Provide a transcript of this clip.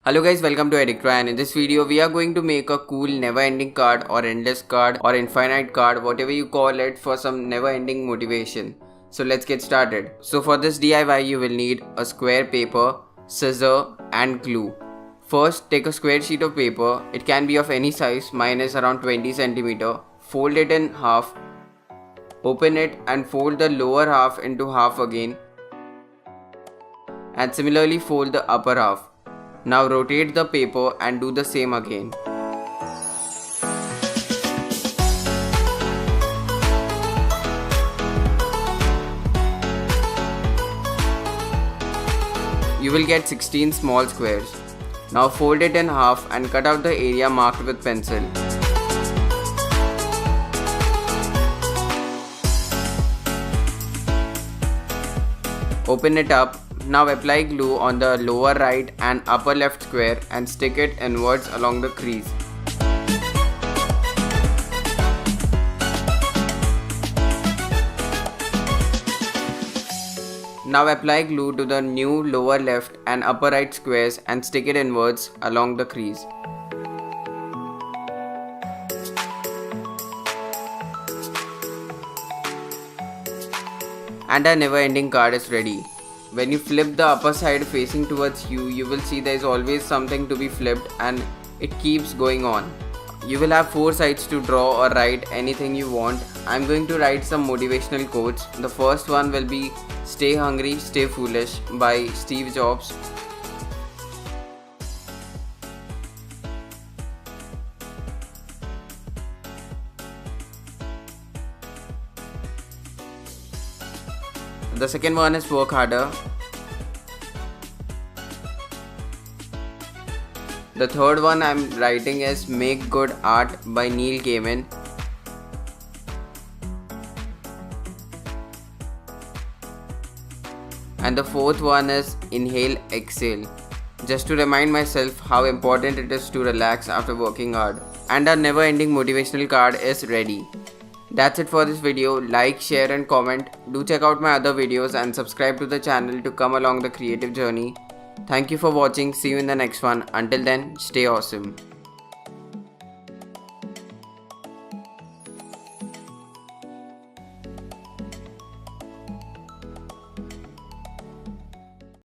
Hello guys, welcome to Edictra, and in this video we are going to make a cool never ending card or endless card or infinite card, whatever you call it, for some never ending motivation. So let's get started. So for this DIY you will need a square paper, scissor and glue. First take a square sheet of paper. It can be of any size, mine is around 20 cm. Fold it in half, open it and fold the lower half into half again, and similarly fold the upper half. Now rotate the paper and do the same again. You will get 16 small squares. Now fold it in half and cut out the area marked with pencil. Open it up. Now apply glue on the lower right and upper left square and stick it inwards along the crease. Now apply glue to the new lower left and upper right squares and stick it inwards along the crease. And our never ending card is ready. When you flip the upper side facing towards you, you will see there is always something to be flipped and it keeps going on. You will have 4 sides to draw or write anything you want. I am going to write some motivational quotes. The first one will be "Stay hungry, stay foolish" by Steve Jobs. The second one is "Work harder." The third one I am writing is "Make good art" by Neil Gaiman. And the fourth one is "Inhale, exhale," just to remind myself how important it is to relax after working hard. And our never ending motivational card is ready. That's it for this video. Like, share and comment. Do check out my other videos and subscribe to the channel to come along the creative journey. Thank you for watching. See you in the next one. Until then, stay awesome.